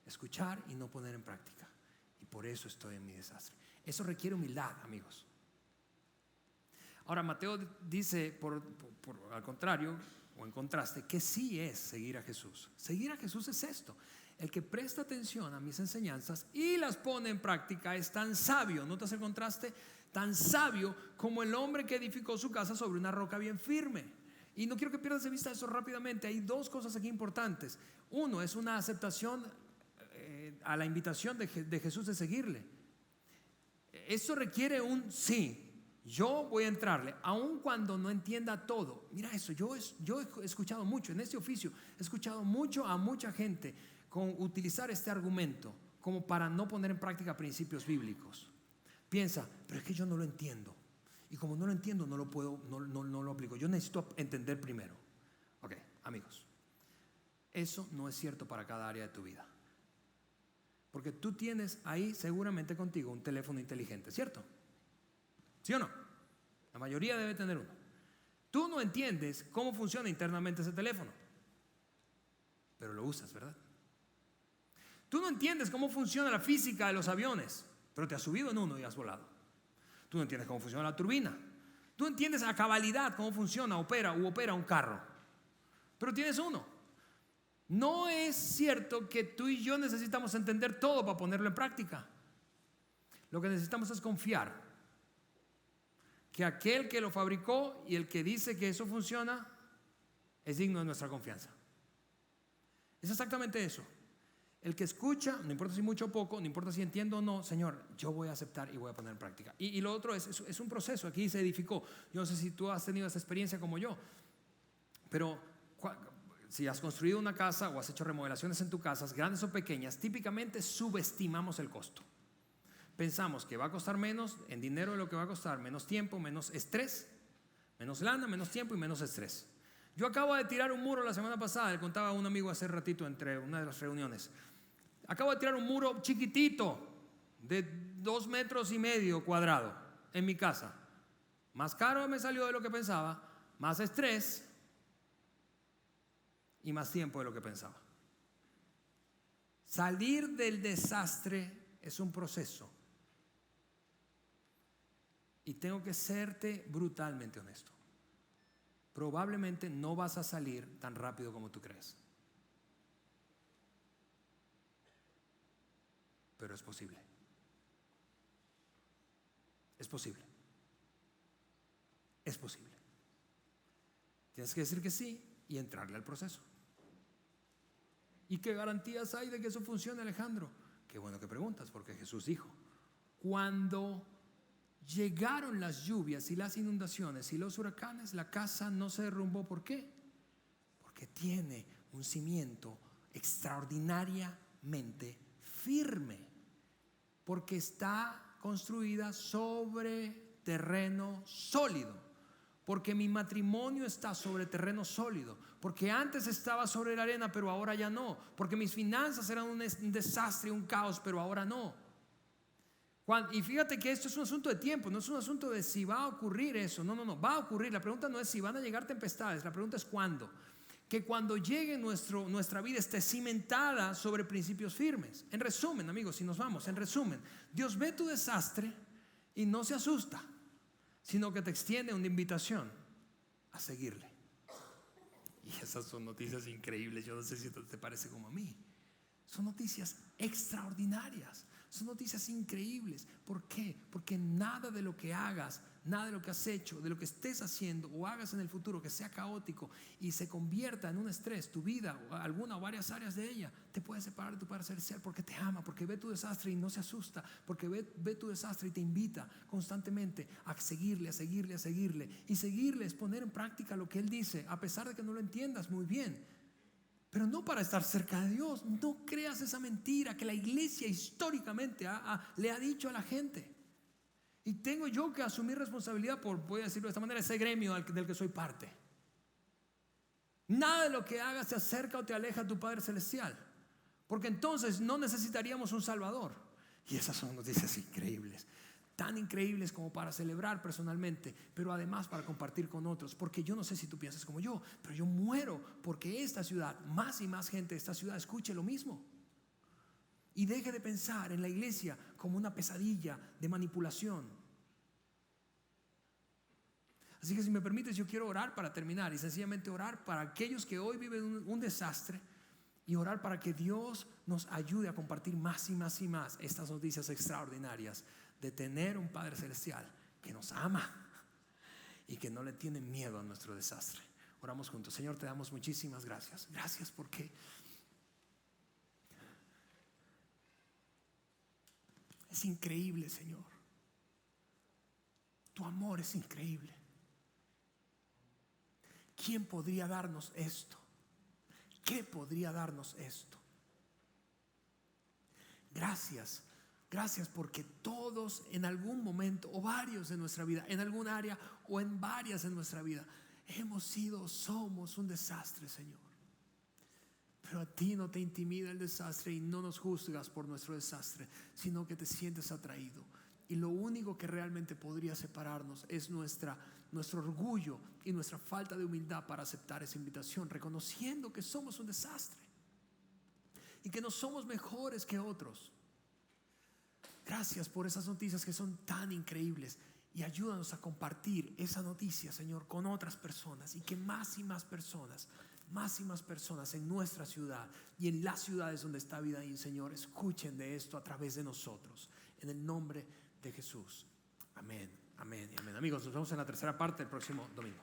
escuchar y no poner en práctica. Y por eso estoy en mi desastre. Eso requiere humildad, amigos. Ahora, Mateo dice, al contrario, o en contraste, que sí es seguir a Jesús. Seguir a Jesús es esto: el que presta atención a mis enseñanzas y las pone en práctica es tan sabio, ¿notas el contraste? Tan sabio como el hombre que edificó su casa sobre una roca bien firme. Y no quiero que pierdas de vista eso rápidamente. Hay dos cosas aquí importantes. Uno es una aceptación a la invitación de Jesús de seguirle. Eso requiere un sí. Yo voy a entrarle, aun cuando no entienda todo. Mira eso, yo he escuchado mucho en este oficio, he escuchado mucho a mucha gente con utilizar este argumento como para no poner en práctica principios bíblicos. Piensa, pero es que yo no lo entiendo, y como no lo entiendo no lo aplico. Yo necesito entender primero. Ok, amigos, eso no es cierto para cada área de tu vida, porque tú tienes ahí seguramente contigo un teléfono inteligente, ¿cierto? ¿Sí o no? La mayoría debe tener uno. Tú no entiendes cómo funciona internamente ese teléfono. pero lo usas, ¿verdad? Tú no entiendes cómo funciona la física de los aviones, pero te has subido en uno y has volado. Tú no entiendes cómo funciona la turbina. Tú entiendes a cabalidad cómo funciona, opera un carro, pero tienes uno. No es cierto que tú y yo necesitamos entender todo para ponerlo en práctica. Lo que necesitamos es confiar que aquel que lo fabricó y el que dice que eso funciona es digno de nuestra confianza. Es exactamente eso. El que escucha, no importa si mucho o poco, no importa si entiendo o no, Señor, yo voy a aceptar y voy a poner en práctica. Y lo otro es un proceso. Aquí se edificó. Yo no sé si tú has tenido esa experiencia como yo, pero si has construido una casa o has hecho remodelaciones en tu casa, grandes o pequeñas, típicamente subestimamos el costo. Pensamos que va a costar menos en dinero de lo que va a costar, menos tiempo, menos estrés, menos lana, menos tiempo y menos estrés. Yo acabo de tirar un muro la semana pasada, le contaba a un amigo hace ratito entre una de las reuniones. Acabo de tirar un muro chiquitito de 2,5 metros cuadrado en mi casa. Más caro me salió de lo que pensaba, más estrés y más tiempo de lo que pensaba. Salir del desastre es un proceso. Y tengo que serte brutalmente honesto. Probablemente no vas a salir tan rápido como tú crees. Pero es posible. Es posible. Es posible. Tienes que decir que sí y entrarle al proceso. ¿Y qué garantías hay de que eso funcione, Alejandro? Qué bueno que preguntas, porque Jesús dijo: cuando llegaron las lluvias y las inundaciones y los huracanes, la casa no se derrumbó. ¿Por qué? Porque tiene un cimiento extraordinariamente firme, porque está construida sobre terreno sólido, porque mi matrimonio está sobre terreno sólido, porque antes estaba sobre la arena pero ahora ya no, porque mis finanzas eran un desastre, un caos, pero ahora no. Y fíjate que esto es un asunto de tiempo, no es un asunto de si va a ocurrir eso. No, va a ocurrir. La pregunta no es si van a llegar tempestades, la pregunta es cuándo. Que cuando llegue nuestra vida esté cimentada sobre principios firmes. En resumen, amigos, si nos vamos, en resumen, Dios ve tu desastre y no se asusta, sino que te extiende una invitación a seguirle. Y esas son noticias increíbles. Yo no sé si te parece como a mí. Son noticias extraordinarias. Son noticias increíbles. ¿Por qué? Porque nada de lo que hagas, nada de lo que has hecho, de lo que estés haciendo o hagas en el futuro que sea caótico y se convierta en un estrés, tu vida o alguna o varias áreas de ella, te puede separar de tu Padre Celestial, porque te ama, porque ve tu desastre y no se asusta, porque ve tu desastre y te invita constantemente a seguirle, a seguirle, a seguirle. Y seguirle es poner en práctica lo que Él dice, a pesar de que no lo entiendas muy bien. Pero no para estar cerca de Dios. No creas esa mentira que la iglesia históricamente le ha dicho a la gente. Y tengo yo que asumir responsabilidad por, voy a decirlo de esta manera, ese gremio del que soy parte. Nada de lo que hagas te acerca o te aleja a tu Padre Celestial, porque entonces no necesitaríamos un Salvador. Y esas son noticias increíbles. Tan increíbles como para celebrar personalmente, pero además para compartir con otros. Porque yo no sé si tú piensas como yo, pero yo muero porque esta ciudad, más y más gente de esta ciudad escuche lo mismo y deje de pensar en la iglesia como una pesadilla de manipulación. Así que si me permites, yo quiero orar para terminar y sencillamente orar para aquellos que hoy viven un desastre y orar para que Dios nos ayude a compartir más y más y más estas noticias extraordinarias de tener un Padre Celestial que nos ama y que no le tiene miedo a nuestro desastre. Oramos juntos. Señor, te damos muchísimas gracias. Gracias porque es increíble, Señor. Tu amor es increíble. ¿Quién podría darnos esto? ¿Qué podría darnos esto? Gracias. Gracias porque todos en algún momento o varios en nuestra vida, en algún área o en varias en nuestra vida, somos un desastre, Señor. Pero a ti no te intimida el desastre y no nos juzgas por nuestro desastre, sino que te sientes atraído. Y lo único que realmente podría separarnos es nuestro orgullo y nuestra falta de humildad para aceptar esa invitación, reconociendo que somos un desastre. y que no somos mejores que otros. Gracias por esas noticias que son tan increíbles, y ayúdanos a compartir esa noticia, Señor, con otras personas, y que más y más personas en nuestra ciudad y en las ciudades donde está Vidaín, Señor, escuchen de esto a través de nosotros, en el nombre de Jesús. Amén, amén y amén. Amigos, nos vemos en la tercera parte el próximo domingo.